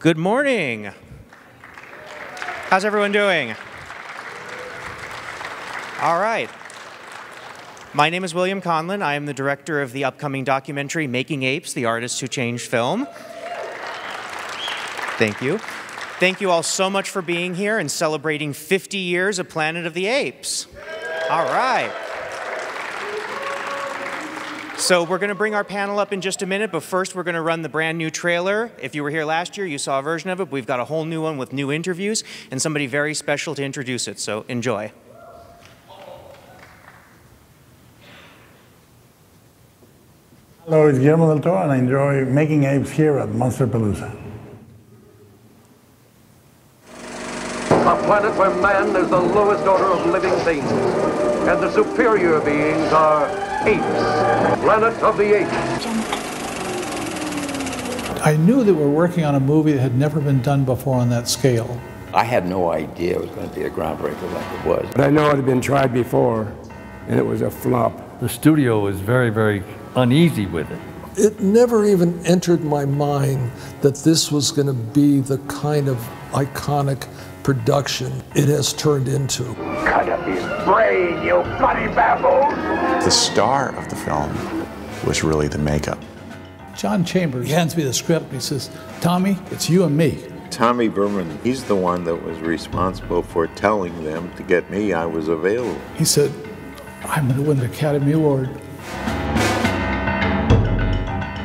Good morning. How's everyone doing? All right. My name is William Conlon. I am the director of the upcoming documentary Making Apes, the Artists Who Changed Film. Thank you. Thank you all so much for being here and celebrating 50 years of Planet of the Apes. All right. So we're going to bring our panel up in just a minute, but first we're going to run the brand new trailer. If you were here last year, you saw a version of it. We've got a whole new one with new interviews and somebody very special to introduce it, so enjoy. Hello, it's Guillermo del Toro, and I enjoy Making Apes here at Monsterpalooza. A planet where man is the lowest order of living things, and the superior beings are apes. Planet of the Apes. I knew that we were working on a movie that had never been done before on that scale. I had no idea it was going to be a groundbreaker like it was. But I know it had been tried before, and it was a flop. The studio was very, very uneasy with it. It never even entered my mind that this was going to be the kind of iconic production it has turned into. Cut up his brain, you bloody baboon! The star of the film was really the makeup. John Chambers hands me the script and he says, "Tommy, it's you and me." Tommy Berman, he's the one that was responsible for telling them to get me. I was available. He said, "I'm going to win the Academy Award."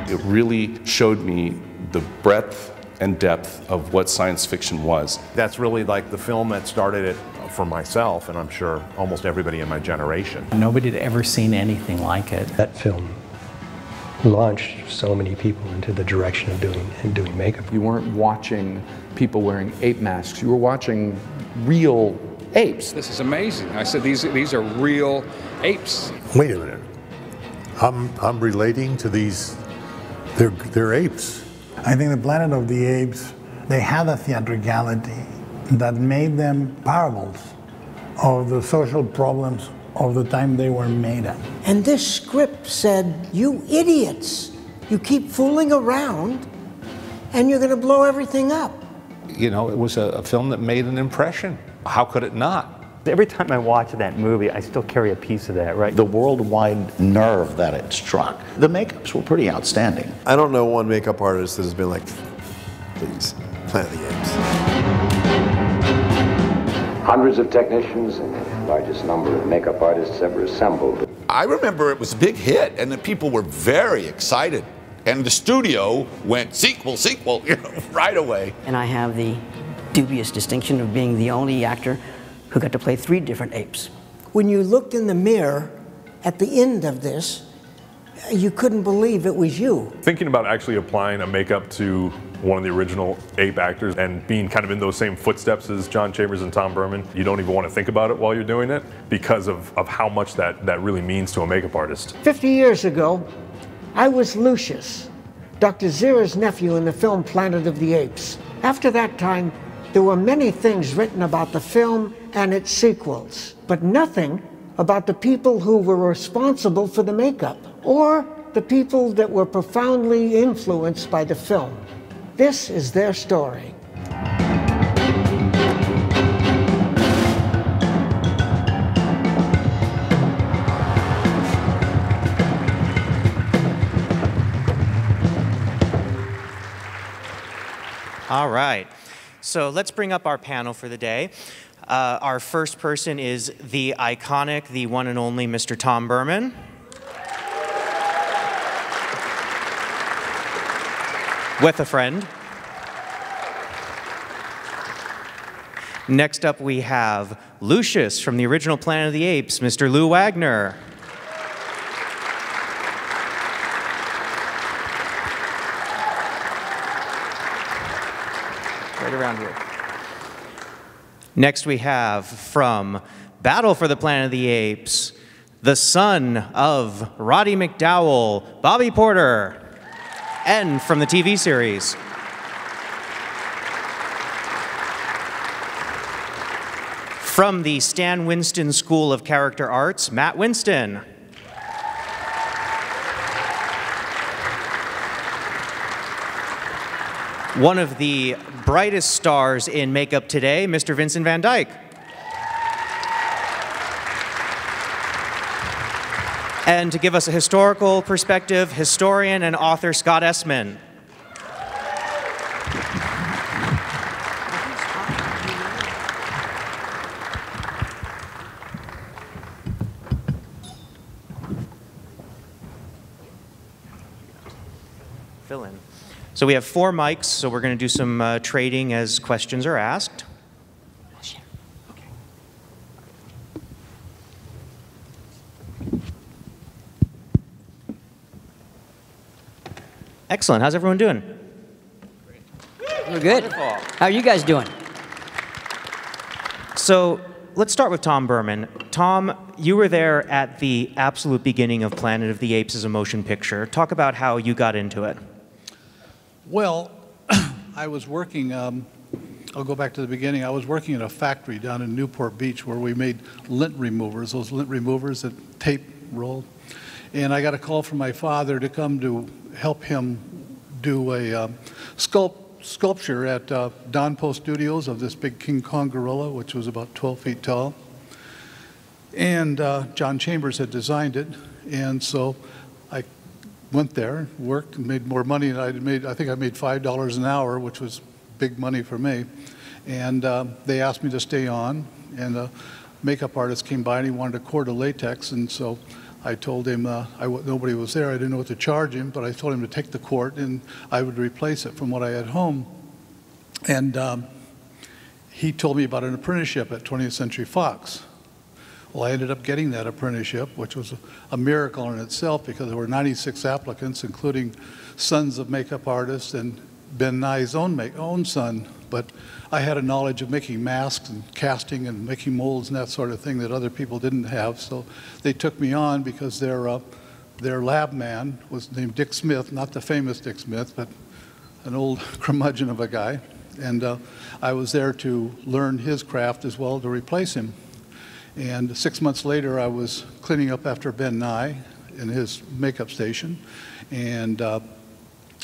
It really showed me the breadth and depth of what science fiction was. That's really like the film that started it for myself, and I'm sure almost everybody in my generation. Nobody had ever seen anything like it. That film launched so many people into the direction of doing makeup. You weren't watching people wearing ape masks, you were watching real apes. This is amazing. I said, these are real apes. Wait a minute. I'm relating to these, they're apes. I think the Planet of the Apes, they had a theatricality that made them parables of the social problems of the time they were made at. And this script said, "You idiots, you keep fooling around and you're going to blow everything up." You know, it was a film that made an impression. How could it not? Every time I watch that movie, I still carry a piece of that, right? The worldwide nerve that it struck. The makeups were pretty outstanding. I don't know one makeup artist that has been like, please, Planet of the Apes. Hundreds of technicians and the largest number of makeup artists ever assembled. I remember it was a big hit, and the people were very excited. And the studio went, sequel, you know, right away. And I have the dubious distinction of being the only actor who got to play 3 different apes. When you looked in the mirror at the end of this, you couldn't believe it was you. Thinking about actually applying a makeup to one of the original ape actors and being kind of in those same footsteps as John Chambers and Tom Berman, you don't even want to think about it while you're doing it because of how much that really means to a makeup artist. 50 years ago, I was Lucius, Dr. Zira's nephew in the film Planet of the Apes. After that time, there were many things written about the film and its sequels, but nothing about the people who were responsible for the makeup, or the people that were profoundly influenced by the film. This is their story. All right. So let's bring up our panel for the day. Our first person is the iconic, the one and only Mr. Tom Berman. With a friend. Next up we have Lucius from the original Planet of the Apes, Mr. Lou Wagner. Right around here. Next we have from Battle for the Planet of the Apes, the son of Roddy McDowell, Bobby Porter, and from the TV series. From the Stan Winston School of Character Arts, Matt Winston. one of the brightest stars in makeup today, Mr. Vincent van Dyke. And to give us a historical perspective, historian and author Scott Essman. Fill in. So we have 4 mics, so we're going to do some trading as questions are asked. Excellent. How's everyone doing? We're good. Wonderful. How are you guys doing? So let's start with Tom Berman. Tom, you were there at the absolute beginning of Planet of the Apes as a motion picture. Talk about how you got into it. Well, I was working, I'll go back to the beginning. I was working at a factory down in Newport Beach where we made lint removers, those lint removers that tape roll. And I got a call from my father to come to help him do a sculpture at Don Post Studios of this big King Kong gorilla, which was about 12 feet tall. And John Chambers had designed it. And so I went there, worked, and made more money than I'd made. I think I made $5 an hour, which was big money for me. And they asked me to stay on. And a makeup artist came by and he wanted a quart of latex. And so I told him nobody was there. I didn't know what to charge him, but I told him to take the quart and I would replace it from what I had home. And he told me about an apprenticeship at 20th Century Fox. Well, I ended up getting that apprenticeship, which was a miracle in itself because there were 96 applicants, including sons of makeup artists and Ben Nye's own son. But I had a knowledge of making masks and casting and making molds and that sort of thing that other people didn't have. So they took me on because their lab man was named Dick Smith, not the famous Dick Smith, but an old curmudgeon of a guy. And I was there to learn his craft as well to replace him. And 6 months later, I was cleaning up after Ben Nye in his makeup station. And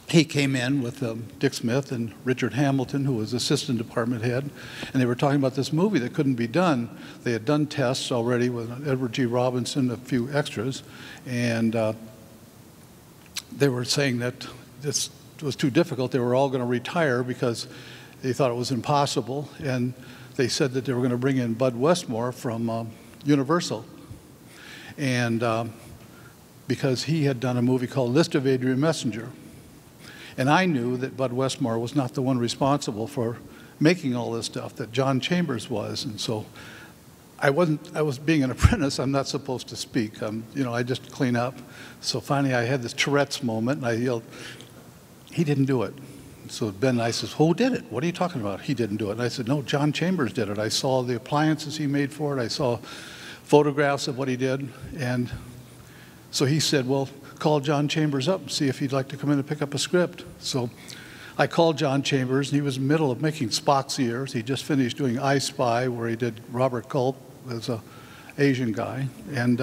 he came in with Dick Smith and Richard Hamilton, who was assistant department head, and they were talking about this movie that couldn't be done. They had done tests already with Edward G. Robinson, a few extras, and they were saying that this was too difficult. They were all going to retire because they thought it was impossible, and they said that they were going to bring in Bud Westmore from Universal, and because he had done a movie called List of Adrian Messenger. And I knew that Bud Westmore was not the one responsible for making all this stuff, that John Chambers was. And so I was being an apprentice, I'm not supposed to speak. I just clean up. So finally I had this Tourette's moment and I yelled, "He didn't do it." So Ben Nye says, "Who did it? What are you talking about? He didn't do it." And I said, "No, John Chambers did it. I saw the appliances he made for it. I saw photographs of what he did." And so he said, "Well, call John Chambers up and see if he'd like to come in and pick up a script." So I called John Chambers, and he was in the middle of making Spock's ears. He just finished doing I Spy, where he did Robert Culp as an Asian guy. And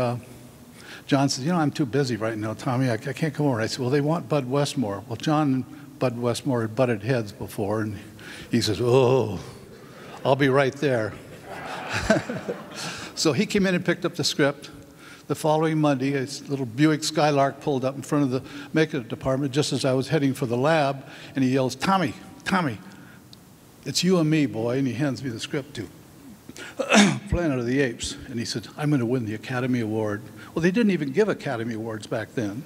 John said, "I'm too busy right now, Tommy. I can't come over." And I said, "Well, they want Bud Westmore." Well, John and Bud Westmore had butted heads before, and he says, "Oh, I'll be right there." So he came in and picked up the script. The following Monday, a little Buick Skylark pulled up in front of the makeup department just as I was heading for the lab, and he yells, "Tommy, Tommy, it's you and me, boy." And he hands me the script to Planet of the Apes. And he said, "I'm going to win the Academy Award." Well, they didn't even give Academy Awards back then.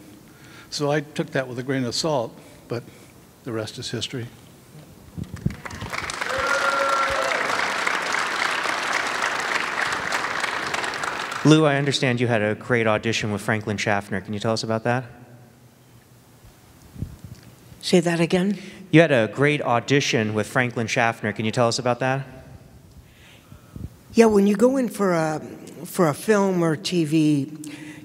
So I took that with a grain of salt, but the rest is history. Lou, I understand you had a great audition with Franklin Schaffner. Can you tell us about that? Say that again? You had a great audition with Franklin Schaffner. Can you tell us about that? Yeah, when you go in for a film or TV,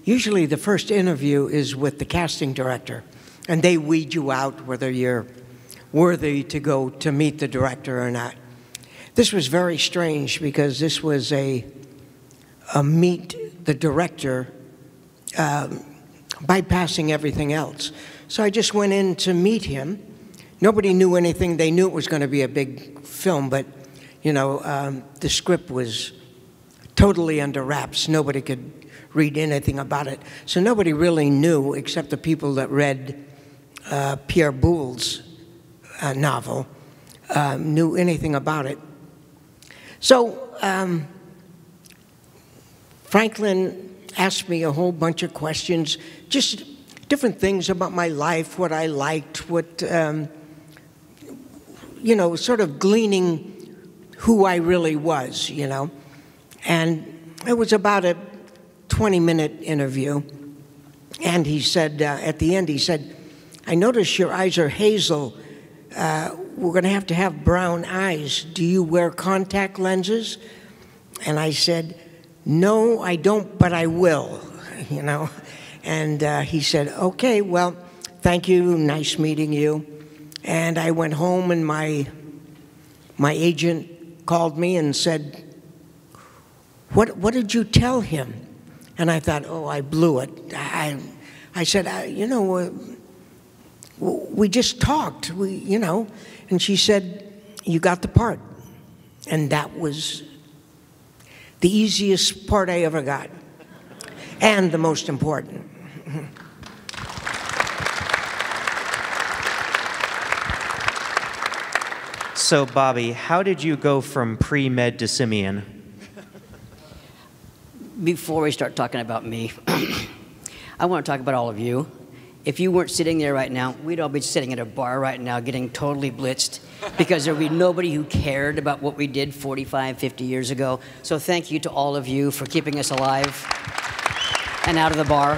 usually the first interview is with the casting director, and they weed you out whether you're worthy to go to meet the director or not. This was very strange because this was a meet the director bypassing everything else. So I just went in to meet him, nobody knew anything. They knew it was going to be a big film, but, you know, the script was totally under wraps. Nobody could read anything about it. So nobody really knew, except the people that read Pierre Boulle's novel, knew anything about it. So Franklin asked me a whole bunch of questions, just different things about my life, what I liked, what, you know, sort of gleaning who I really was, you know. And it was about a 20-minute interview. And he said, at the end, he said, I notice your eyes are hazel. We're going to have brown eyes. Do you wear contact lenses? And I said, no, I don't, but I will, you know. And he said, okay, well, thank you, nice meeting you. And I went home, and my agent called me and said, what did you tell him? And I thought, oh, I blew it. I said, you know, we just talked, you know. And she said, you got the part. And that was the easiest part I ever got, and the most important. So, Bobby, how did you go from pre-med to simian? Before we start talking about me, I want to talk about all of you. If you weren't sitting there right now, we'd all be sitting at a bar right now getting totally blitzed because there would be nobody who cared about what we did 45, 50 years ago. So thank you to all of you for keeping us alive and out of the bar.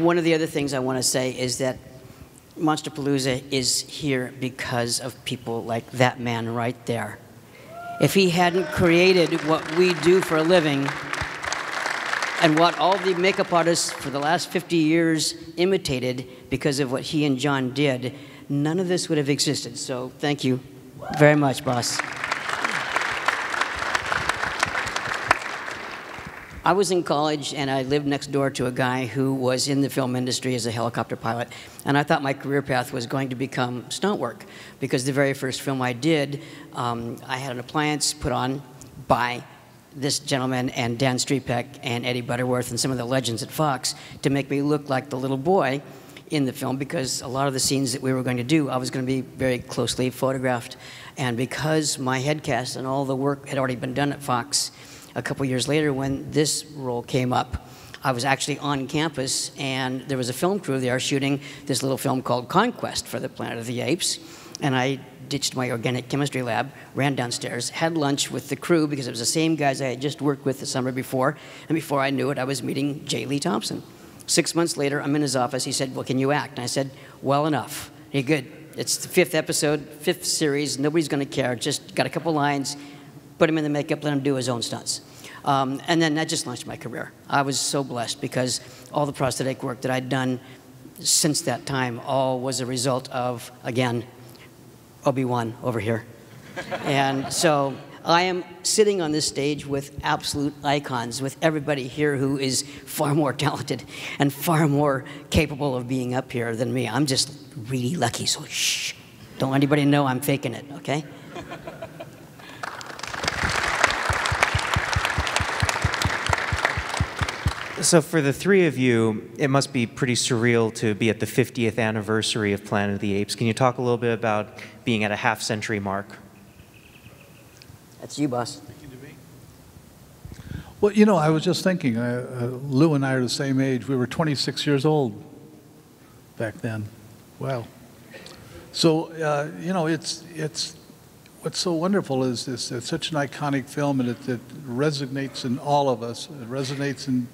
One of the other things I want to say is that Monsterpalooza is here because of people like that man right there. If he hadn't created what we do for a living, and what all the makeup artists for the last 50 years imitated because of what he and John did, none of this would have existed. So thank you very much, boss. I was in college, and I lived next door to a guy who was in the film industry as a helicopter pilot, and I thought my career path was going to become stunt work, because the very first film I did, I had an appliance put on by this gentleman and Dan Strepek and Eddie Butterworth and some of the legends at Fox to make me look like the little boy in the film, because a lot of the scenes that we were going to do, I was going to be very closely photographed. And because my head cast and all the work had already been done at Fox, a couple years later when this role came up, I was actually on campus, and there was a film crew there shooting this little film called Conquest for the Planet of the Apes. And I ditched my organic chemistry lab, ran downstairs, had lunch with the crew because it was the same guys I had just worked with the summer before, and before I knew it, I was meeting J. Lee Thompson. 6 months later, I'm in his office. He said, well, can you act? And I said, well enough. Hey, good. It's the 5th episode, 5th series. Nobody's going to care. Just got a couple lines, put him in the makeup, let him do his own stunts. And then that just launched my career. I was so blessed because all the prosthetic work that I'd done since that time all was a result of, again, Obi-Wan over here. And so I am sitting on this stage with absolute icons, with everybody here who is far more talented and far more capable of being up here than me. I'm just really lucky, so shh. Don't let anybody know I'm faking it, okay? So for the three of you, it must be pretty surreal to be at the 50th anniversary of Planet of the Apes. Can you talk a little bit about being at a half-century mark? That's you, boss. Well, you know, I was just thinking, Lou and I are the same age. We were 26 years old back then. Wow. So, you know, it's what's so wonderful is this, it's such an iconic film, and it resonates in all of us. It resonates in,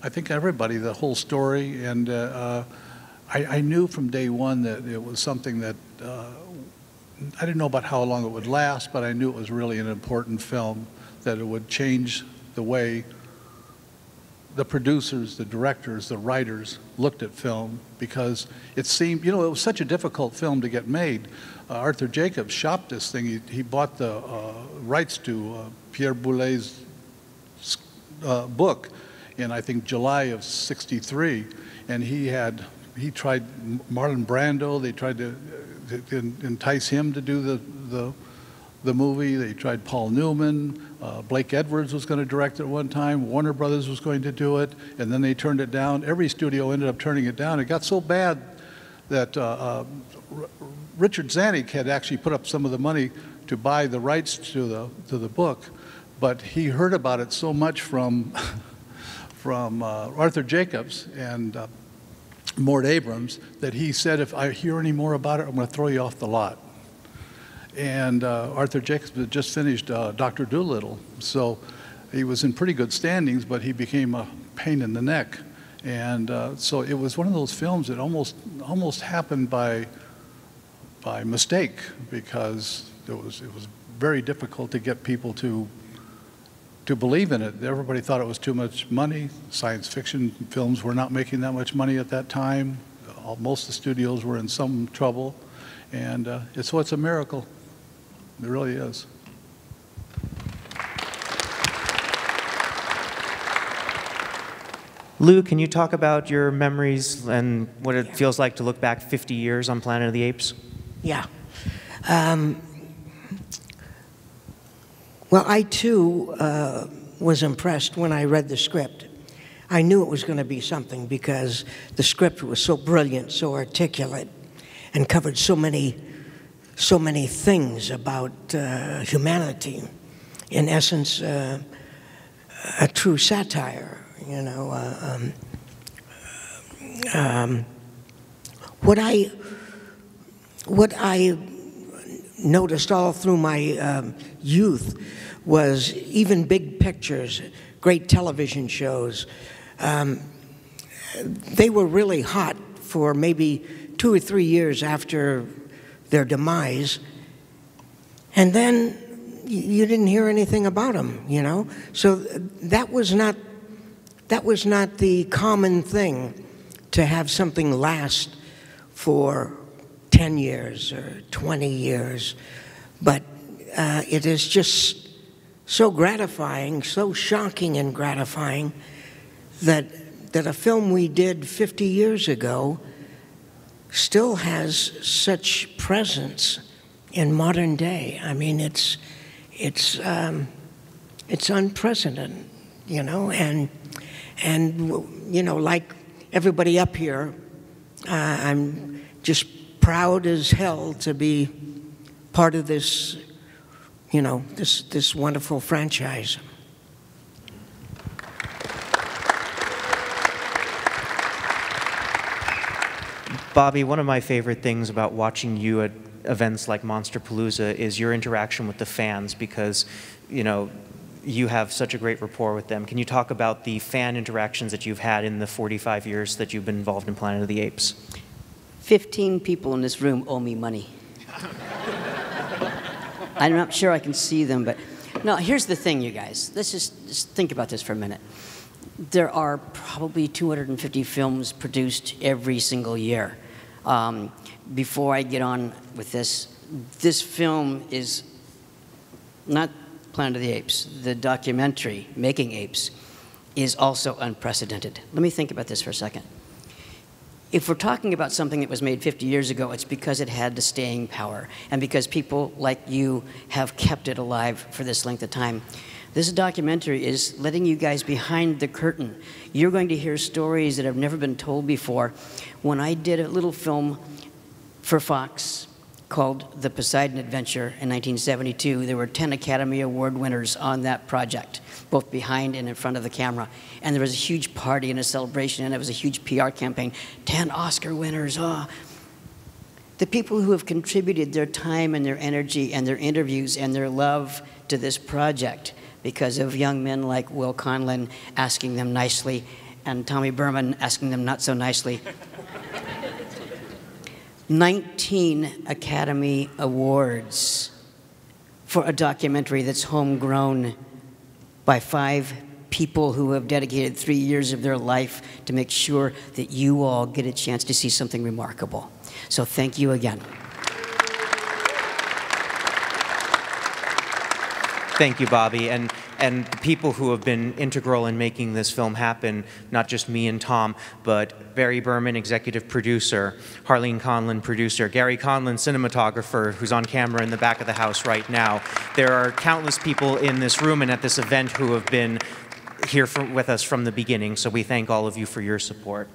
I think, everybody, the whole story. And I knew from day one that it was something that, I didn't know about how long it would last, but I knew it was really an important film, that it would change the way the producers, the directors, the writers looked at film, because it seemed, you know, it was such a difficult film to get made. Arthur Jacobs shopped this thing. He bought the rights to Pierre Boulle's book in, I think, July of '63, and he had he tried Marlon Brando. They tried to entice him to do the movie. They tried Paul Newman. Blake Edwards was going to direct it at one time. Warner Brothers was going to do it, and then they turned it down. Every studio ended up turning it down. It got so bad that Richard Zanuck had actually put up some of the money to buy the rights to the book, but he heard about it so much from Arthur Jacobs and Mort Abrams that he said, if I hear any more about it, I'm going to throw you off the lot. And Arthur Jacobs had just finished Dr. Dolittle, so he was in pretty good standings, but he became a pain in the neck. And so it was one of those films that almost happened by mistake, because it was very difficult to get people to believe in it. Everybody thought it was too much money. Science fiction films were not making that much money at that time. Most of the studios were in some trouble, and so it's a miracle. It really is. Lou, can you talk about your memories and what it feels like to look back 50 years on Planet of the Apes? Yeah. Well, I too was impressed when I read the script. I knew it was going to be something because the script was so brilliant, so articulate, and covered so many things about humanity. In essence, a true satire. You know, what I noticed all through my youth was even big pictures, great television shows. They were really hot for maybe 2 or 3 years after their demise, and then you didn't hear anything about them, you know? So that was not the common thing, to have something last for 10 years or 20 years. But it is just so gratifying, so shocking and gratifying that a film we did 50 years ago still has such presence in modern day. I mean, it's unprecedented, you know, and you know, like everybody up here, I'm just proud as hell to be part of this, you know, this wonderful franchise. Bobby, one of my favorite things about watching you at events like Monsterpalooza is your interaction with the fans, because, you know, you have such a great rapport with them. Can you talk about the fan interactions that you've had in the 45 years that you've been involved in Planet of the Apes? 15 people in this room owe me money. I'm not sure I can see them, but no, here's the thing, you guys. Let's just think about this for a minute. There are probably 250 films produced every single year. Before I get on with this film is not Planet of the Apes. The documentary, Making Apes, is also unprecedented. Let me think about this for a second. If we're talking about something that was made 50 years ago, it's because it had the staying power, and because people like you have kept it alive for this length of time. This documentary is letting you guys behind the curtain. You're going to hear stories that have never been told before. When I did a little film for Fox called The Poseidon Adventure in 1972, there were 10 Academy Award winners on that project, both behind and in front of the camera. And there was a huge party and a celebration, and it was a huge PR campaign. 10 Oscar winners, oh. The people who have contributed their time and their energy and their interviews and their love to this project, because of young men like Will Conlon asking them nicely and Tommy Berman asking them not so nicely. 19 Academy Awards for a documentary that's homegrown by 5 people who have dedicated 3 years of their life to make sure that you all get a chance to see something remarkable. So thank you again. Thank you, Bobby. And and the people who have been integral in making this film happen, not just me and Tom, but Barry Berman, executive producer, Harleen Conlon, producer, Gary Conlon, cinematographer, who's on camera in the back of the house right now. There are countless people in this room and at this event who have been here with us from the beginning, so we thank all of you for your support.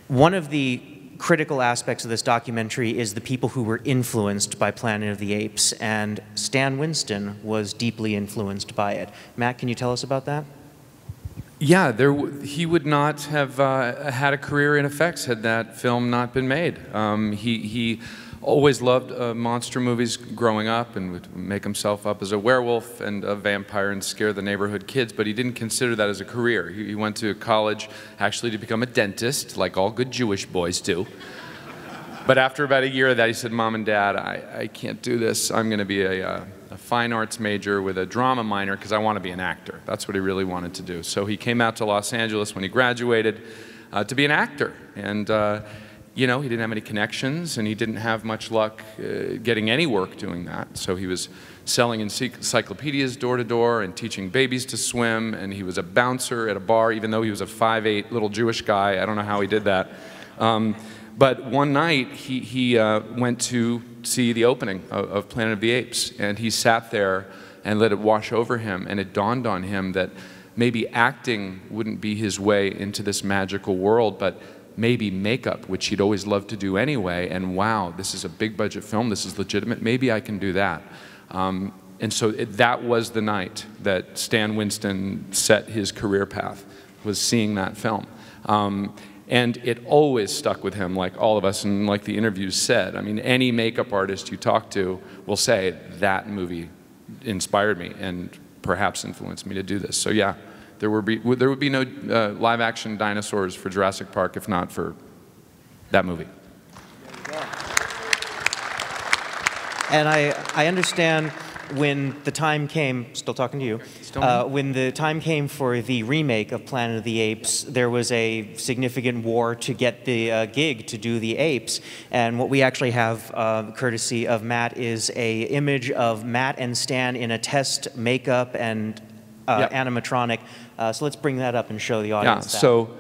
One of the critical aspects of this documentary is the people who were influenced by Planet of the Apes, and Stan Winston was deeply influenced by it. Matt, can you tell us about that? Yeah, he would not have had a career in effects had that film not been made. He always loved monster movies growing up and would make himself up as a werewolf and a vampire and scare the neighborhood kids, but he didn't consider that as a career. He went to college actually to become a dentist, like all good Jewish boys do. But after about a year of that, he said, Mom and Dad, I can't do this. I'm going to be a fine arts major with a drama minor because I want to be an actor. That's what he really wanted to do. So he came out to Los Angeles when he graduated to be an actor. And you know, he didn't have any connections, and he didn't have much luck getting any work doing that. So he was selling encyclopedias door to door and teaching babies to swim, and he was a bouncer at a bar, even though he was a 5'8" little Jewish guy. I don't know how he did that. But one night, he went to see the opening of Planet of the Apes, and he sat there and let it wash over him, and it dawned on him that maybe acting wouldn't be his way into this magical world, but maybe makeup, which he'd always loved to do anyway, and wow, this is a big budget film, this is legitimate, maybe I can do that. And so that was the night that Stan Winston set his career path, was seeing that film. And it always stuck with him, like all of us, and like the interviews said. I mean, any makeup artist you talk to will say, that movie inspired me and perhaps influenced me to do this. So yeah. There would be no live-action dinosaurs for Jurassic Park if not for that movie. And I understand when the time came, still talking to you, when the time came for the remake of Planet of the Apes, there was a significant war to get the gig to do the apes. And what we actually have, courtesy of Matt, is an image of Matt and Stan in a test makeup and animatronic. So let's bring that up and show the audience that. So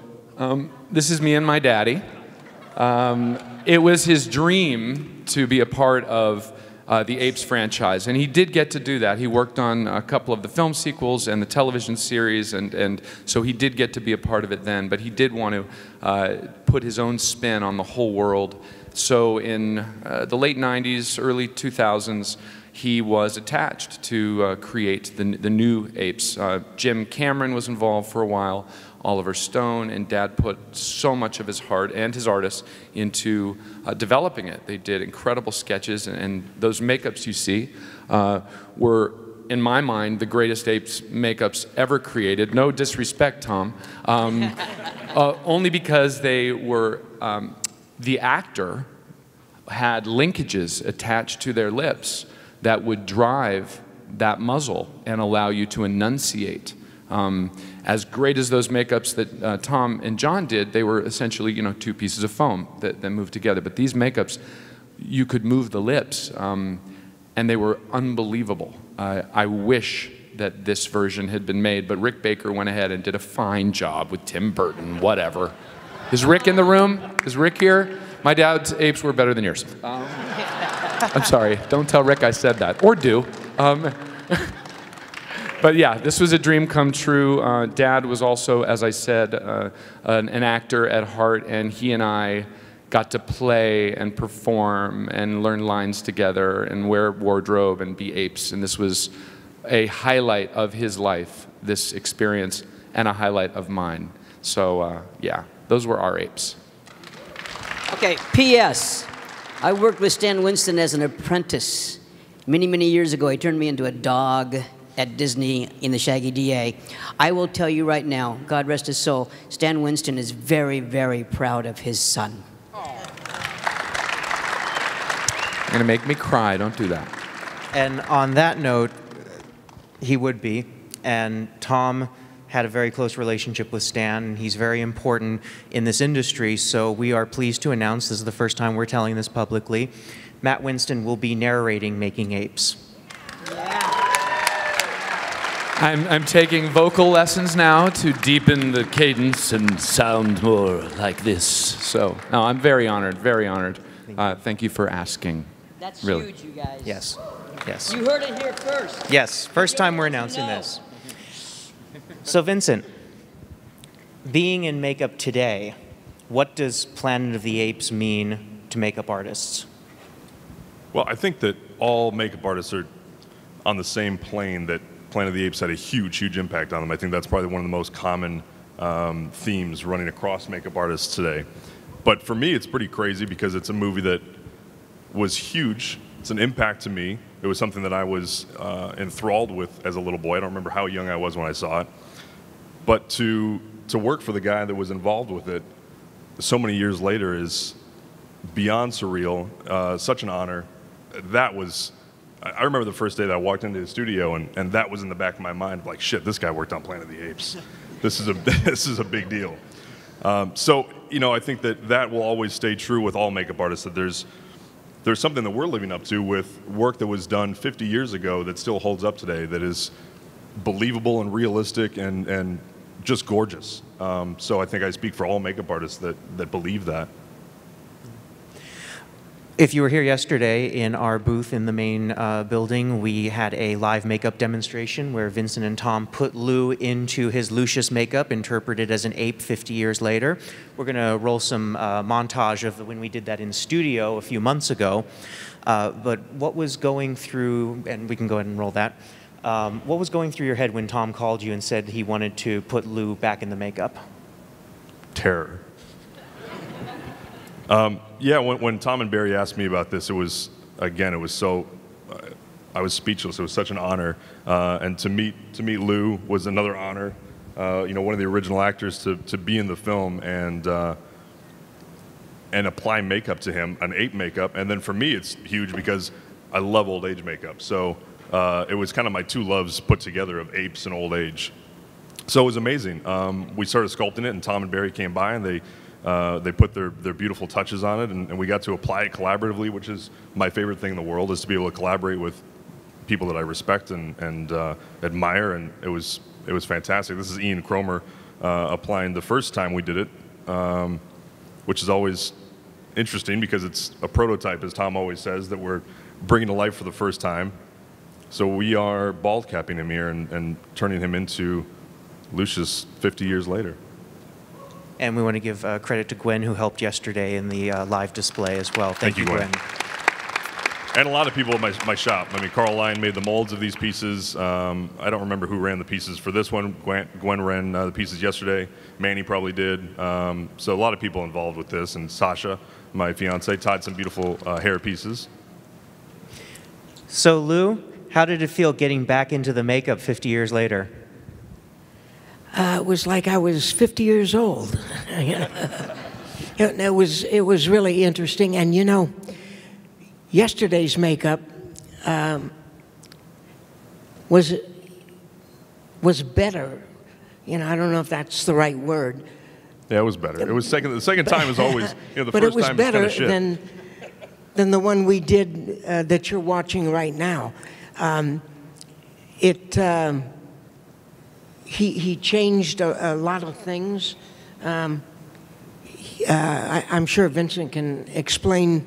this is me and my daddy. It was his dream to be a part of the Apes franchise, and he did get to do that. He worked on a couple of the film sequels and the television series, and so he did get to be a part of it then, but he did want to put his own spin on the whole world. So in the late 90s, early 2000s, he was attached to create the new Apes. Jim Cameron was involved for a while, Oliver Stone, and Dad put so much of his heart and his artists into developing it. They did incredible sketches, and those makeups you see were, in my mind, the greatest Apes makeups ever created. No disrespect, Tom. Only because they were, the actor had linkages attached to their lips that would drive that muzzle and allow you to enunciate. As great as those makeups that Tom and John did, they were essentially, you know, two pieces of foam that moved together. But these makeups, you could move the lips, and they were unbelievable. I wish that this version had been made, but Rick Baker went ahead and did a fine job with Tim Burton, whatever. Is Rick in the room? Is Rick here? My dad's apes were better than yours. I'm sorry, don't tell Rick I said that, or do. But yeah, this was a dream come true. Dad was also, as I said, an actor at heart, and he and I got to play and perform and learn lines together and wear wardrobe and be apes. And this was a highlight of his life, this experience, and a highlight of mine. So yeah, those were our apes. Okay, P.S. I worked with Stan Winston as an apprentice. Many, many years ago, he turned me into a dog at Disney in the Shaggy DA. I will tell you right now, God rest his soul, Stan Winston is very, very proud of his son. You're gonna make me cry, don't do that. And on that note, he would be, and Tom had a very close relationship with Stan, and he's very important in this industry, so we are pleased to announce, this is the first time we're telling this publicly, Matt Winston will be narrating Making Apes. I'm taking vocal lessons now to deepen the cadence and sound more like this. So, no, I'm very honored, very honored. Thank you for asking. That's really huge, you guys. Yes. Yes. You heard it here first. Yes, first time we're announcing this. So Vincent, being in makeup today, what does Planet of the Apes mean to makeup artists? Well, I think that all makeup artists are on the same plane that Planet of the Apes had a huge, huge impact on them. I think that's probably one of the most common themes running across makeup artists today. But for me, it's pretty crazy because it's a movie that was huge. It's an impact to me. It was something that I was enthralled with as a little boy. I don't remember how young I was when I saw it. But to work for the guy that was involved with it so many years later is beyond surreal, such an honor. That was, I remember the first day that I walked into the studio and that was in the back of my mind, like, shit, this guy worked on Planet of the Apes. This is a big deal. So, you know, I think that will always stay true with all makeup artists, that there's something that we're living up to with work that was done 50 years ago that still holds up today, that is believable and realistic and just gorgeous. So I think I speak for all makeup artists that believe that. If you were here yesterday in our booth in the main building, we had a live makeup demonstration where Vincent and Tom put Lou into his Lucius makeup, interpreted as an ape 50 years later. We're going to roll some montage of when we did that in studio a few months ago. But what was going through, and we can go ahead and roll that, what was going through your head when Tom called you and said he wanted to put Lou back in the makeup? Terror. Yeah, when Tom and Barry asked me about this, it was so, I was speechless. It was such an honor, and to meet Lou was another honor. You know, one of the original actors to be in the film and apply makeup to him, an ape makeup, and then for me it's huge because I love old age makeup. So it was kind of my two loves put together of apes and old age. So it was amazing. We started sculpting it, and Tom and Barry came by and they put their beautiful touches on it, and we got to apply it collaboratively, which is my favorite thing in the world, is to be able to collaborate with people that I respect and admire, and it was fantastic. This is Ian Cromer applying the first time we did it, which is always interesting because it's a prototype, as Tom always says, that we're bringing to life for the first time. So we are bald capping him here and turning him into Lucius 50 years later. And we want to give credit to Gwen, who helped yesterday in the live display as well. Thank you, Gwen. And a lot of people at my shop. I mean, Carl Line made the molds of these pieces. I don't remember who ran the pieces for this one. Gwen ran the pieces yesterday. Manny probably did. So a lot of people involved with this. And Sasha, my fiance, tied some beautiful hair pieces. So Lou, how did it feel getting back into the makeup 50 years later? It was like I was 50 years old. It was really interesting. And you know, yesterday's makeup was better. You know, I don't know if that's the right word. Yeah, it was better. It was the second time is always, you know, the but first it was time better is kind of shit. than the one we did that you're watching right now. He changed a lot of things. I'm sure Vincent can explain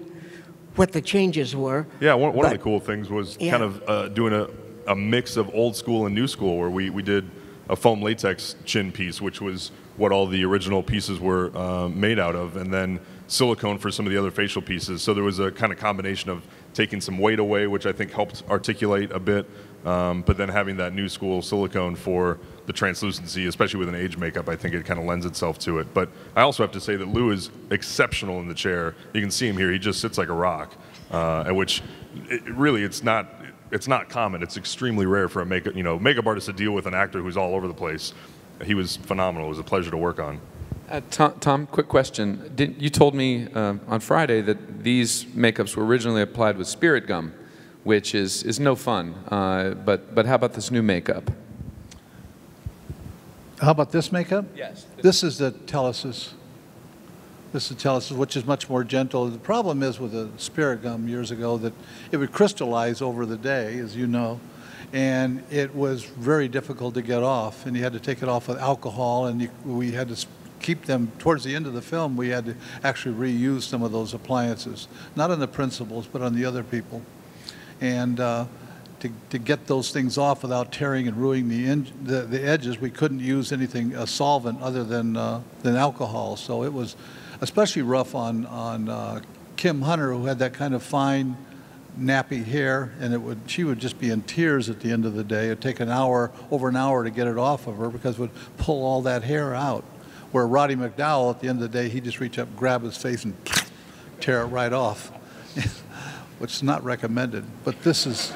what the changes were. Yeah, one of the cool things was kind of doing a mix of old school and new school, where we did a foam latex chin piece, which was what all the original pieces were made out of, and then silicone for some of the other facial pieces. So there was a kind of combination of taking some weight away, which I think helped articulate a bit, but then having that new school silicone for the translucency, especially with an age makeup. I think it kind of lends itself to it. But I also have to say that Lou is exceptional in the chair. You can see him here. He just sits like a rock, which really it's not common. It's extremely rare for a makeup artist to deal with an actor who's all over the place. He was phenomenal. It was a pleasure to work on. Tom, quick question. You told me on Friday that these makeups were originally applied with spirit gum, which is no fun. But how about this new makeup? How about this makeup? Yes. This is the Telesis. This is Tellus, which is much more gentle. The problem is with the spirit gum years ago that it would crystallize over the day, as you know, and it was very difficult to get off, and you had to take it off with alcohol, and we had to keep them, towards the end of the film, we had to actually reuse some of those appliances, not on the principals, but on the other people. And to get those things off without tearing and ruining the edges, we couldn't use anything, a solvent other than alcohol. So it was especially rough on Kim Hunter, who had that kind of fine, nappy hair, and she would just be in tears at the end of the day. It'd take over an hour to get it off of her because it would pull all that hair out. Where Roddy McDowell, at the end of the day, he'd just reach up, grab his face, and tear it right off, which is not recommended. But this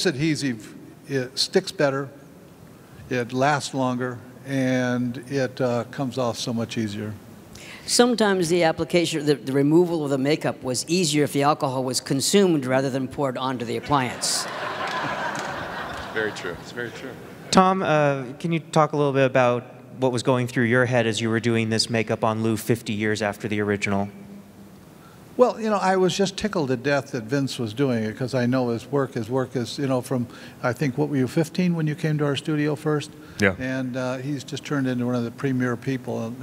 adhesive, it sticks better, it lasts longer, and it comes off so much easier. Sometimes the application, the removal of the makeup was easier if the alcohol was consumed rather than poured onto the appliance. Very true. It's very true. Tom, can you talk a little bit about what was going through your head as you were doing this makeup on Lou 50 years after the original? Well, you know, I was just tickled to death that Vince was doing it because I know his work is, you know, from, I think, what were you, 15 when you came to our studio first? Yeah. And he's just turned into one of the premier people,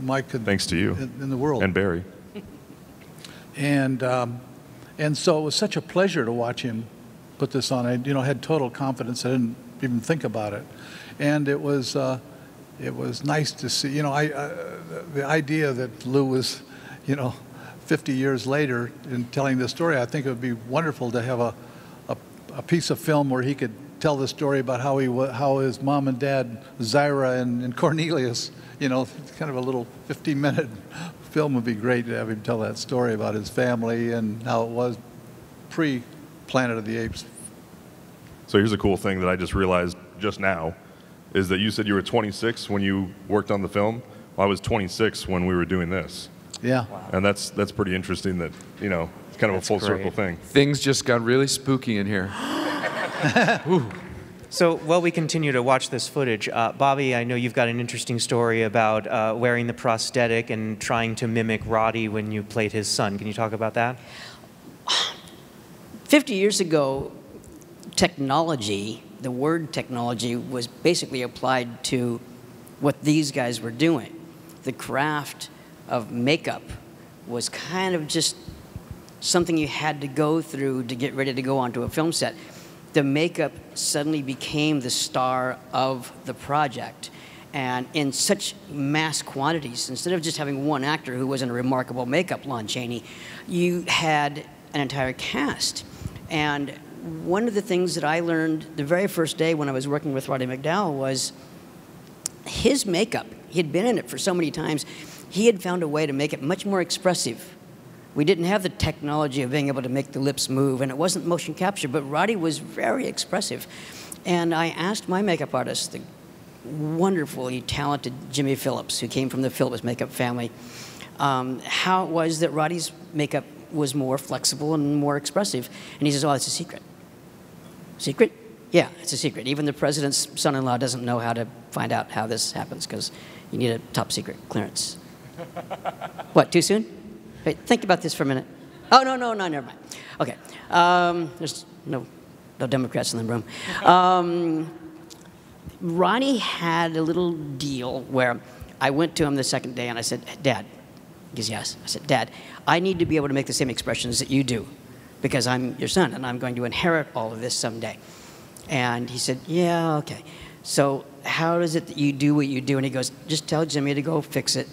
Mike, thanks to you, in the world. And Barry. And so it was such a pleasure to watch him put this on. I, you know, had total confidence. I didn't even think about it. And it was nice to see, you know, the idea that Lou was, you know, 50 years later in telling this story, I think it would be wonderful to have a piece of film where he could tell the story about how his mom and dad, Zyra and Cornelius, you know, kind of a little 15-minute film would be great to have him tell that story about his family and how it was pre-Planet of the Apes. So here's a cool thing that I just realized just now, is that you said you were 26 when you worked on the film. Well, I was 26 when we were doing this. Yeah. Wow. And that's pretty interesting that, you know, it's kind of a full circle thing. Things just got really spooky in here. So while we continue to watch this footage, Bobby, I know you've got an interesting story about wearing the prosthetic and trying to mimic Roddy when you played his son. Can you talk about that? 50 years ago, technology, the word technology, was basically applied to what these guys were doing. The craft of makeup was kind of just something you had to go through to get ready to go onto a film set. The makeup suddenly became the star of the project, and in such mass quantities. Instead of just having one actor who was in a remarkable makeup, Lon Chaney, you had an entire cast. And one of the things that I learned the very first day when I was working with Roddy McDowell was his makeup. He had been in it for so many times. He had found a way to make it much more expressive. We didn't have the technology of being able to make the lips move, and it wasn't motion capture, but Roddy was very expressive. And I asked my makeup artist, the wonderfully talented Jimmy Phillips, who came from the Phillips makeup family, how it was that Roddy's makeup was more flexible and more expressive. And he says, oh, it's a secret. Secret? Yeah, it's a secret. Even the president's son-in-law doesn't know how to find out how this happens because you need a top secret clearance. What, too soon? Wait, think about this for a minute. Oh, no, never mind. Okay. There's no Democrats in the room. Roddy had a little deal where I went to him the second day and I said, Dad, he goes, yes. I said, Dad, I need to be able to make the same expressions that you do because I'm your son and I'm going to inherit all of this someday. And he said, yeah, okay. So how is it that you do what you do? And he goes, just tell Jimmy to go fix it.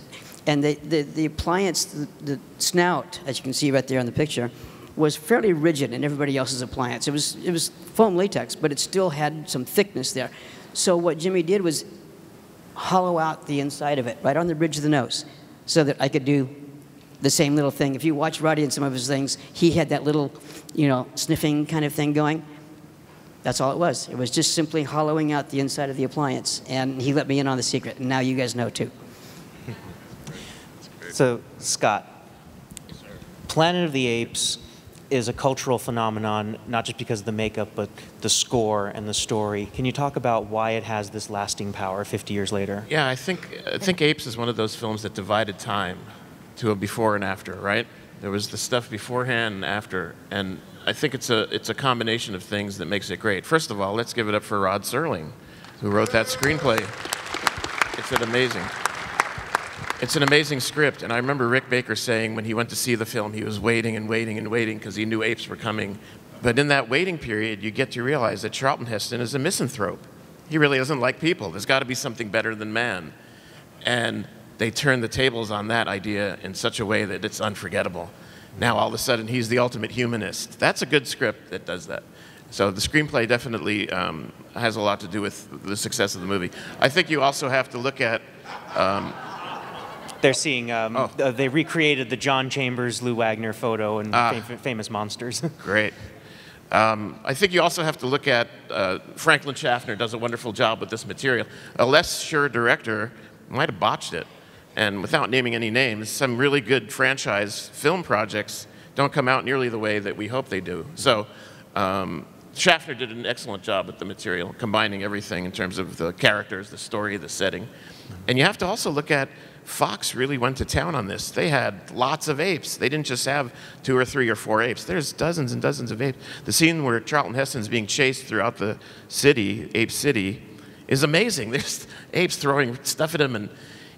And the appliance, the snout, as you can see right there in the picture, was fairly rigid in everybody else's appliance. It was foam latex, but it still had some thickness there. So what Jimmy did was hollow out the inside of it, right on the bridge of the nose, so that I could do the same little thing. If you watch Roddy in some of his things, he had that little, you know, sniffing kind of thing going. That's all it was. It was just simply hollowing out the inside of the appliance. And he let me in on the secret, and now you guys know too. So, Scott, Planet of the Apes, is a cultural phenomenon, not just because of the makeup, but the score and the story. Can you talk about why it has this lasting power 50 years later? Yeah, I think Apes is one of those films that divided time to a before and after, right? There was the stuff beforehand and after, and I think it's a combination of things that makes it great. First of all, let's give it up for Rod Serling, who wrote that screenplay. It's an amazing script, and I remember Rick Baker saying when he went to see the film, he was waiting and waiting and waiting because he knew apes were coming. But in that waiting period, you get to realize that Charlton Heston is a misanthrope. He really doesn't like people. There's got to be something better than man. And they turn the tables on that idea in such a way that it's unforgettable. Now all of a sudden he's the ultimate humanist. That's a good script that does that. So the screenplay definitely has a lot to do with the success of the movie. I think you also have to look at they're seeing, they recreated the John Chambers, Lou Wagner photo in Famous Monsters. Great. I think you also have to look at, Franklin Schaffner does a wonderful job with this material. A less sure director might have botched it. And without naming any names, some really good franchise film projects don't come out nearly the way that we hope they do. So Schaffner did an excellent job with the material, combining everything in terms of the characters, the story, the setting. And you have to also look at Fox really went to town on this. They had lots of apes. They didn't just have 2 or 3 or 4 apes. There's dozens and dozens of apes. The scene where Charlton Heston's being chased throughout the city, Ape City, is amazing. There's apes throwing stuff at him, and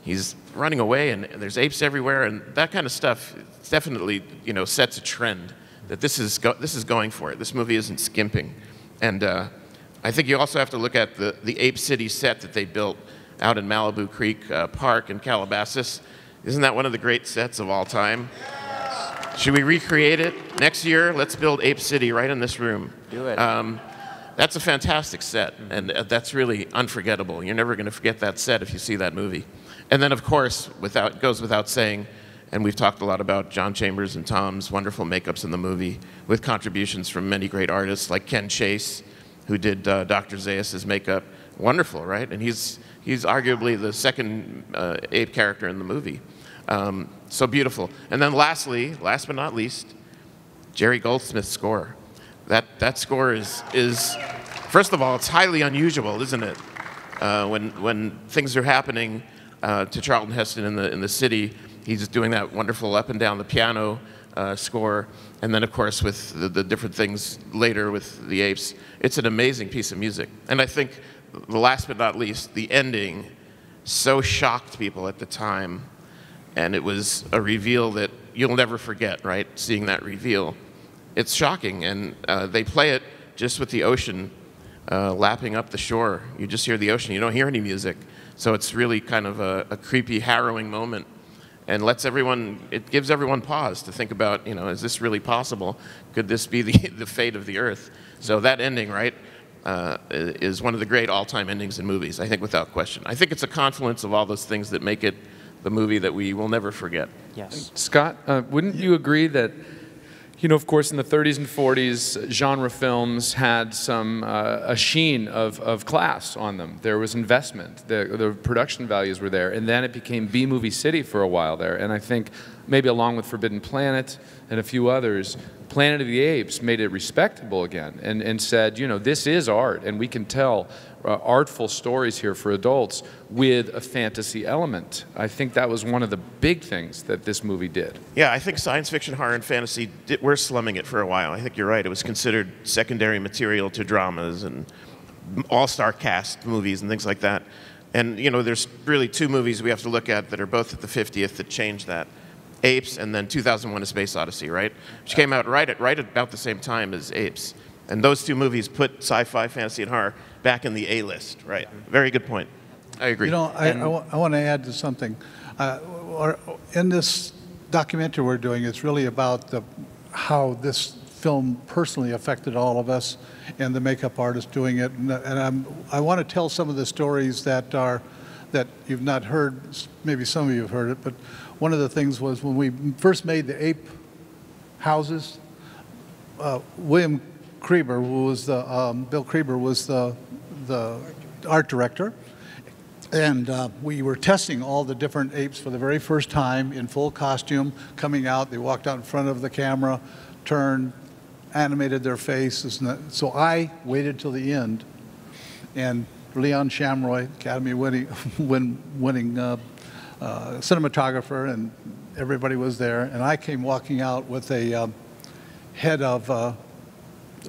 he's running away, and there's apes everywhere, and that kind of stuff definitely, sets a trend that this is going for it. This movie isn't skimping. And I think you also have to look at the Ape City set that they built out in Malibu Creek Park in Calabasas. Isn't that one of the great sets of all time? Should we recreate it next year? Let's build Ape City right in this room. Do it. That's a fantastic set, and that's really unforgettable. You're never going to forget that set if you see that movie. And then, of course, it goes without saying, and we've talked a lot about John Chambers and Tom's wonderful makeups in the movie, with contributions from many great artists like Ken Chase, who did Dr. Zaius' makeup. Wonderful, right? And he's arguably the second ape character in the movie. So beautiful. And then lastly, last but not least, Jerry Goldsmith's score. That score is first of all, it's highly unusual, isn't it? When things are happening to Charlton Heston in the city, he's doing that wonderful up and down the piano score, and then of course with the different things later with the apes. It's an amazing piece of music. And I think the last but not least, the ending so shocked people at the time, and it was a reveal that you'll never forget, right? Seeing that reveal. It's shocking, and they play it just with the ocean lapping up the shore. You just hear the ocean, you don't hear any music. So it's really kind of a creepy, harrowing moment, and it gives everyone pause to think about, is this really possible? Could this be the fate of the earth? So that ending, right, is one of the great all-time endings in movies, I think, without question. I think it's a confluence of all those things that make it the movie that we will never forget. Yes. Scott, wouldn't you agree that, of course, in the 30s and 40s, genre films had a sheen of class on them. There was investment. The production values were there. And then it became B-movie city for a while there. And I think maybe along with Forbidden Planet and a few others, Planet of the Apes made it respectable again and said, this is art, and we can tell artful stories here for adults with a fantasy element. I think that was one of the big things that this movie did. Yeah, I think science fiction, horror, and fantasy were slumming it for a while. I think you're right. It was considered secondary material to dramas and all-star cast movies and things like that. And, there's really 2 movies we have to look at that are both at the 50th that changed that. Apes, and then 2001: A Space Odyssey, right? Which came out right about the same time as Apes. And those 2 movies put sci-fi, fantasy, and horror back in the A-list, right? Very good point. I agree. I want to add to something. In this documentary we're doing, it's really about how this film personally affected all of us and the makeup artist doing it. And I want to tell some of the stories that you've not heard. Maybe some of you have heard it, but one of the things was when we first made the ape houses, William Kreber, who was Bill Kreber was the art director, and we were testing all the different apes for the very first time in full costume, coming out. They walked out in front of the camera, turned, animated their faces. So I waited till the end, and Leon Shamroy, Academy winning cinematographer, and everybody was there. And I came walking out with a head of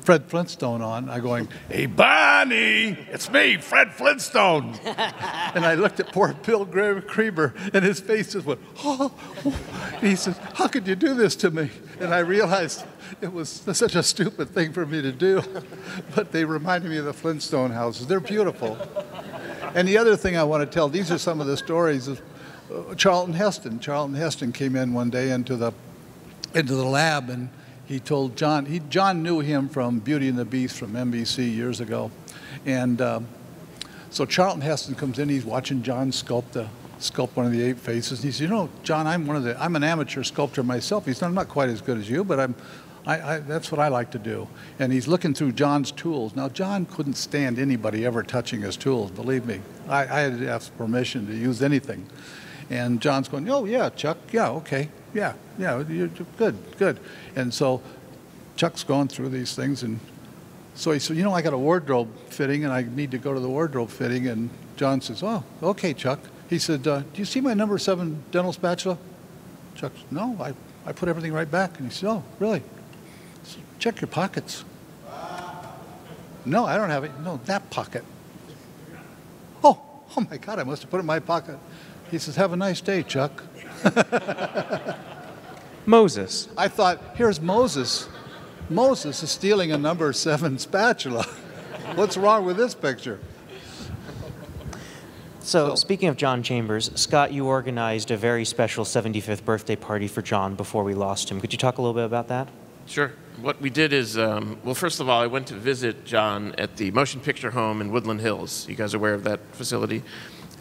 Fred Flintstone on. I going, "Hey, Bonnie, it's me, Fred Flintstone." And I looked at poor Bill Creamer, and his face just went, "Oh." He says, "How could you do this to me?" And I realized it was such a stupid thing for me to do. But they reminded me of the Flintstone houses. They're beautiful. And the other thing I want to tell, these are some of the stories of Charlton Heston. Charlton Heston came in one day into the lab, and he told John, John knew him from Beauty and the Beast from NBC years ago. And so Charlton Heston comes in, he's watching John sculpt one of the ape faces. And he says, "You know, John, I'm an amateur sculptor myself." He said, "I'm not quite as good as you, but that's what I like to do." And he's looking through John's tools. Now, John couldn't stand anybody ever touching his tools, believe me. I had to ask permission to use anything. And John's going, "Oh, yeah, Chuck, yeah, okay, yeah, you're good." And so Chuck's going through these things, and so he said, "You know, I got a wardrobe fitting, and I need to go to the wardrobe fitting." And John says, "Oh, okay, Chuck." He said, "Do you see my number 7 dental spatula?" Chuck said, "No, I put everything right back." And he said, "Oh, really?" He said, "Check your pockets." "No, I don't have it." "No, that pocket." Oh my God, I must have put it in my pocket." He says, "Have a nice day, Chuck." Moses. I thought, here's Moses. Moses is stealing a number 7 spatula. What's wrong with this picture? So, speaking of John Chambers, Scott, you organized a very special 75th birthday party for John before we lost him. Could you talk a little bit about that? Sure. What we did is, well, first of all, I went to visit John at the Motion Picture Home in Woodland Hills. You guys are aware of that facility?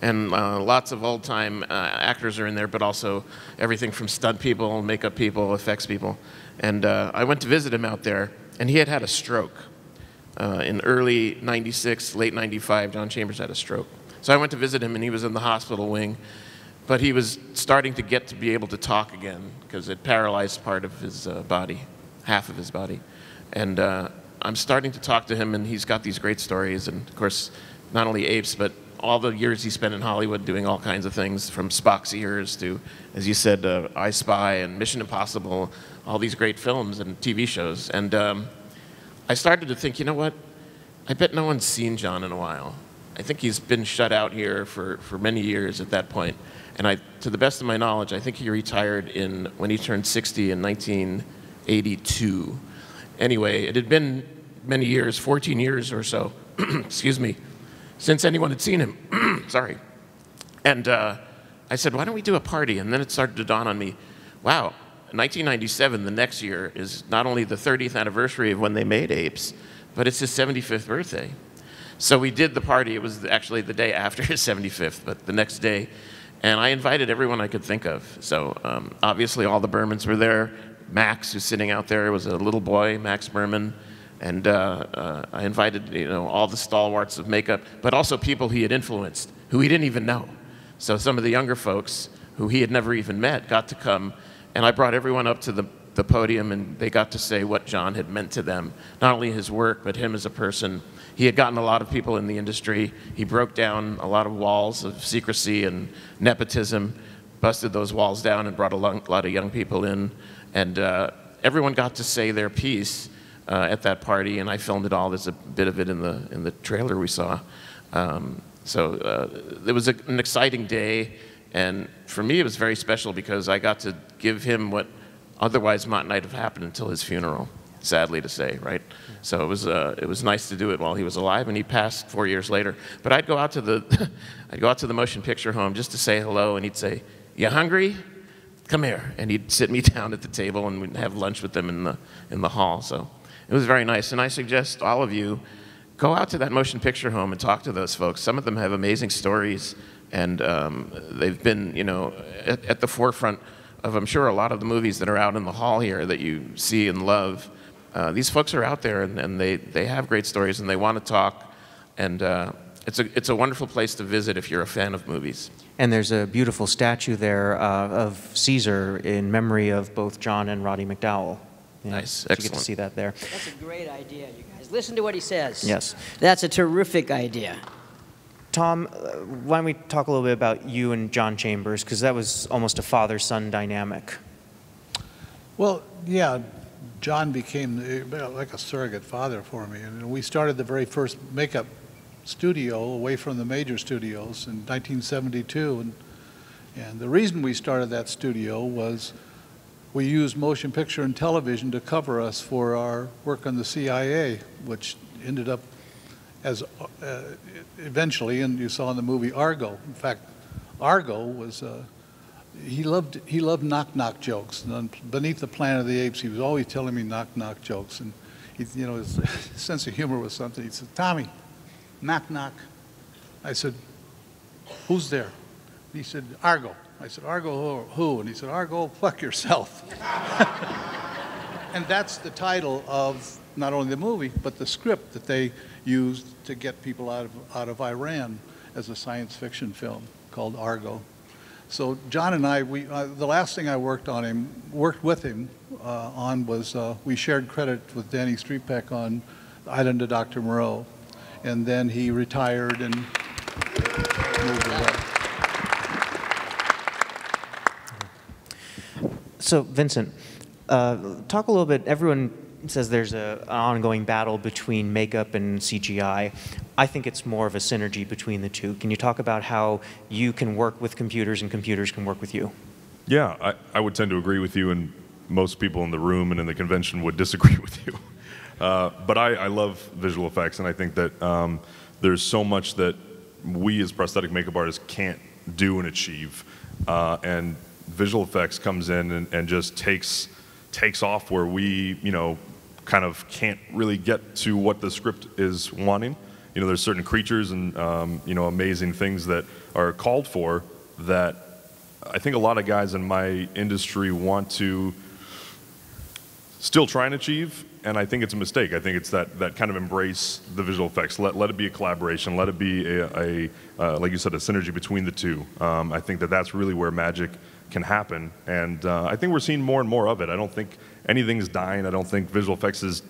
And lots of old-time actors are in there, but also everything from stunt people, makeup people, effects people. And I went to visit him out there, and he had had a stroke. In early '96, late '95, John Chambers had a stroke. So I went to visit him, and he was in the hospital wing. But he was starting to get to be able to talk again, because it paralyzed part of his body, half of his body. And I'm starting to talk to him, and he's got these great stories. And, of course, not only Apes, but all the years he spent in Hollywood doing all kinds of things, from Spock's Ears to, as you said, I Spy and Mission Impossible, all these great films and TV shows. And I started to think, you know what? I bet no one's seen John in a while. I think he's been shut out here for many years at that point. And to the best of my knowledge, I think he retired when he turned 60 in 1982. Anyway, it had been many years, 14 years or so, excuse me, since anyone had seen him. Sorry. And I said, why don't we do a party? And then it started to dawn on me, wow, 1997, the next year, is not only the 30th anniversary of when they made Apes, but it's his 75th birthday. So we did the party. It was actually the day after his 75th, but the next day. And I invited everyone I could think of. So obviously all the Bermans were there. Max, who's sitting out there, was a little boy, Max Berman. And I invited, all the stalwarts of makeup, but also people he had influenced, who he didn't even know. So some of the younger folks, who he had never even met, got to come. And I brought everyone up to the podium, and they got to say what John had meant to them. Not only his work, but him as a person. He had gotten a lot of people in the industry. He broke down a lot of walls of secrecy and nepotism, busted those walls down, and brought a lot of young people in. And everyone got to say their piece at that party, and I filmed it all. There's a bit of it in the trailer we saw. So it was an exciting day, and for me it was very special because I got to give him what otherwise might not have happened until his funeral, sadly to say, right? So it was nice to do it while he was alive, and he passed 4 years later. But I'd go out to the Motion Picture Home just to say hello, and he'd say, "You hungry? Come here." And he'd sit me down at the table, and we'd have lunch with them in the hall. So it was very nice, and I suggest all of you go out to that Motion Picture Home and talk to those folks. Some of them have amazing stories, and they've been, at the forefront of, I'm sure, a lot of the movies that are out in the hall here that you see and love. These folks are out there, and they have great stories, and they want to talk, and it's a wonderful place to visit if you're a fan of movies. And there's a beautiful statue there of Caesar in memory of both John and Roddy McDowall. Yeah, Nice, so you get to excellent. see that there. That's a great idea, you guys. Listen to what he says. Yes. That's a terrific idea. Tom, why don't we talk a little bit about you and John Chambers, because that was almost a father-son dynamic. Well, yeah, John became like a surrogate father for me. And we started the very first makeup studio away from the major studios in 1972. And the reason we started that studio was we used motion picture and television to cover us for our work on the CIA, which ended up as eventually, and you saw in the movie Argo. In fact, Argo was he loved knock-knock jokes. And Beneath the Planet of the Apes, he was always telling me knock-knock jokes, and his sense of humor was something. He said, "Tommy, knock-knock." I said, "Who's there?" He said, "Argo." I said, "Argo who?" And he said, "Argo, fuck yourself." And that's the title of not only the movie, but the script that they used to get people out of Iran as a science fiction film called Argo. So John and I, the last thing I worked with him on was we shared credit with Danny Strepek on Island of Dr. Moreau. And then he retired and moved away. So, Vincent, talk a little bit. Everyone says there's an ongoing battle between makeup and CGI. I think it's more of a synergy between the two. Can you talk about how you can work with computers and computers can work with you? Yeah, I would tend to agree with you, and most people in the room and in the convention would disagree with you. But I love visual effects, and I think that there's so much that we as prosthetic makeup artists can't do and achieve. And visual effects comes in and just takes off where we, kind of can't really get to what the script is wanting. There's certain creatures and, amazing things that are called for that I think a lot of guys in my industry want to still try and achieve, and I think it's a mistake. I think it's that kind of embrace the visual effects. Let it be a collaboration. Let it be like you said, a synergy between the two. I think that's really where magic can happen, and I think we're seeing more and more of it. I don't think anything's dying. I don't think visual effects is,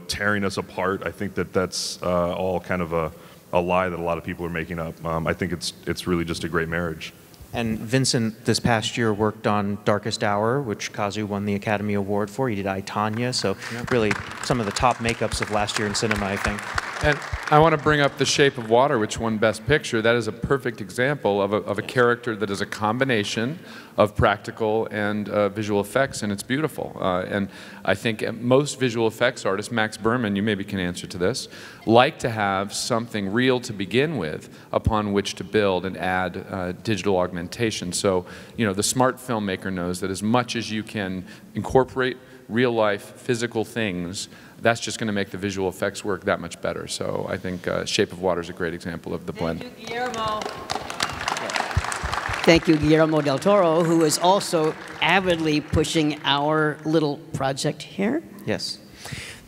tearing us apart. I think that's all kind of a lie that a lot of people are making up. I think it's really just a great marriage. And Vincent, this past year, worked on Darkest Hour, which Kazu won the Academy Award for. He did I, Tonya, so really some of the top makeups of last year in cinema, I think. And I want to bring up The Shape of Water, which won Best Picture. That is a perfect example of a character that is a combination of practical and visual effects, and it's beautiful. And I think most visual effects artists, Max Berman, you maybe can answer to this, like to have something real to begin with upon which to build and add digital augmentation. So, the smart filmmaker knows that as much as you can incorporate real-life physical things, that's just going to make the visual effects work that much better. So I think Shape of Water is a great example of the blend. Thank you, Guillermo. Thank you, Guillermo del Toro, who is also avidly pushing our little project here. Yes.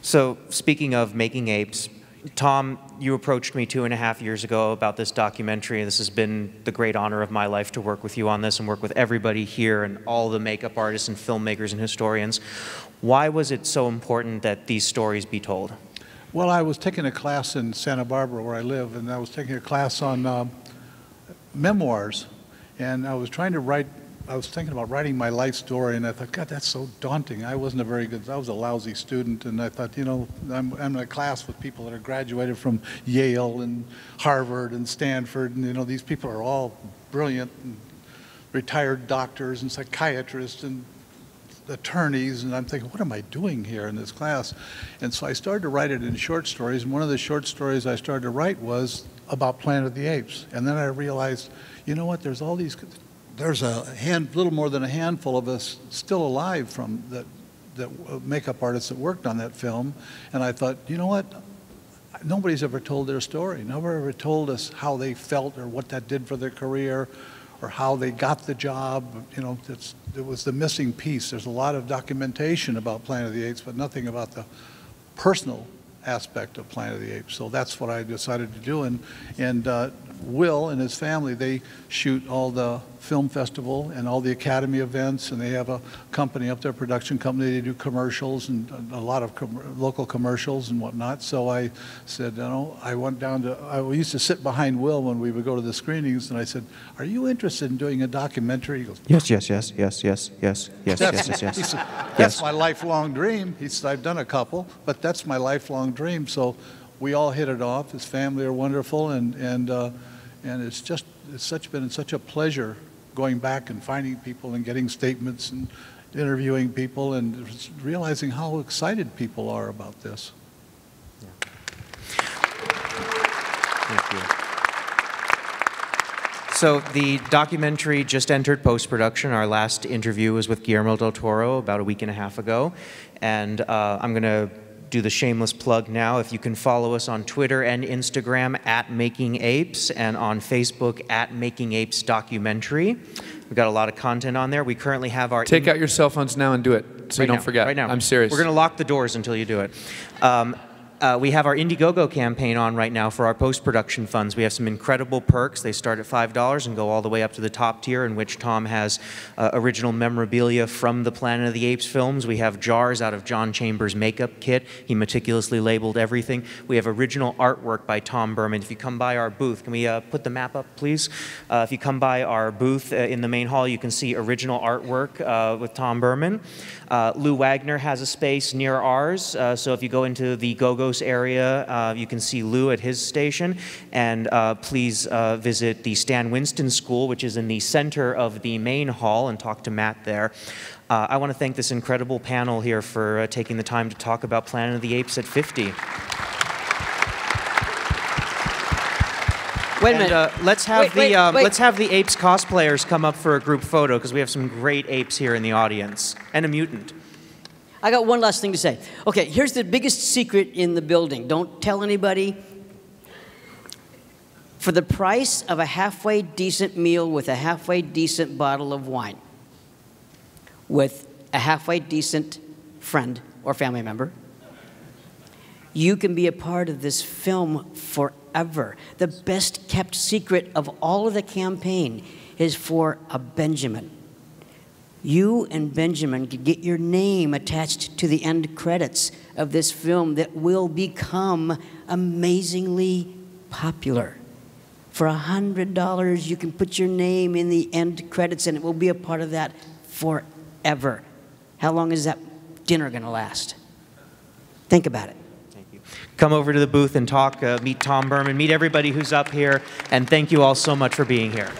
So speaking of making apes, Tom, you approached me 2.5 years ago about this documentary. This has been the great honor of my life to work with you on this and work with everybody here and all the makeup artists and filmmakers and historians. Why was it so important that these stories be told? Well, I was taking a class in Santa Barbara where I live, and I was taking a class on memoirs, and I was thinking about writing my life story, and I thought, God, that's so daunting. I was a lousy student, and I thought, I'm in a class with people that are graduated from Yale and Harvard and Stanford, and these people are all brilliant and retired doctors and psychiatrists and attorneys, and I'm thinking, what am I doing here in this class? And so I started to write it in short stories, and one of the short stories I started to write was about Planet of the Apes. And then I realized, you know what, there's little more than a handful of us still alive from the makeup artists that worked on that film, and I thought, you know what, nobody's ever told their story. Nobody ever told us how they felt or what that did for their career, or how they got the job. It was the missing piece. There's a lot of documentation about Planet of the Apes, but nothing about the personal aspect of Planet of the Apes. So that's what I decided to do. And Will and his family, they shoot all the film festival and all the Academy events, and they have a company up there, production company. They do commercials and a lot of local commercials and whatnot. So I said, you know, I went down to, I used to sit behind Will when we would go to the screenings, and I said, are you interested in doing a documentary? He goes, yes, yes, yes, yes, yes, yes, yes, yes, yes, yes. He said, that's my lifelong dream. He said, I've done a couple, but that's my lifelong dream. So we all hit it off. His family are wonderful, and it's been such a pleasure going back and finding people and getting statements and interviewing people and realizing how excited people are about this. Thank you. So the documentary just entered post-production. Our last interview was with Guillermo del Toro about a week and a half ago. And I'm going to do the shameless plug now. If you can follow us on Twitter and Instagram @MakingApes and on Facebook @MakingApesDocumentary. We've got a lot of content on there. We currently have our... Take out your cell phones now and do it so you don't forget. Right now. I'm serious. We're going to lock the doors until you do it. We have our Indiegogo campaign on right now for our post-production funds. We have some incredible perks. They start at $5 and go all the way up to the top tier, in which Tom has original memorabilia from the Planet of the Apes films. We have jars out of John Chambers' makeup kit. He meticulously labeled everything. We have original artwork by Tom Berman. If you come by our booth, can we put the map up, please? If you come by our booth in the main hall, you can see original artwork with Tom Berman. Lou Wagner has a space near ours, so if you go into the Go-Go area, you can see Lou at his station, and please visit the Stan Winston School, which is in the center of the main hall, and talk to Matt there. I want to thank this incredible panel here for taking the time to talk about Planet of the Apes at 50. Wait a minute. Let's have wait. let's have the Apes cosplayers come up for a group photo, because we have some great apes here in the audience, and a mutant. I got one last thing to say. Okay, here's the biggest secret in the building. Don't tell anybody. For the price of a halfway decent meal with a halfway decent bottle of wine, with a halfway decent friend or family member, you can be a part of this film forever. The best kept secret of all of the campaign is for a Benjamin. You and Benjamin could get your name attached to the end credits of this film that will become amazingly popular. For $100, you can put your name in the end credits, and it will be a part of that forever. How long is that dinner going to last? Think about it. Thank you. Come over to the booth and talk, meet Tom Berman, meet everybody who's up here, and thank you all so much for being here.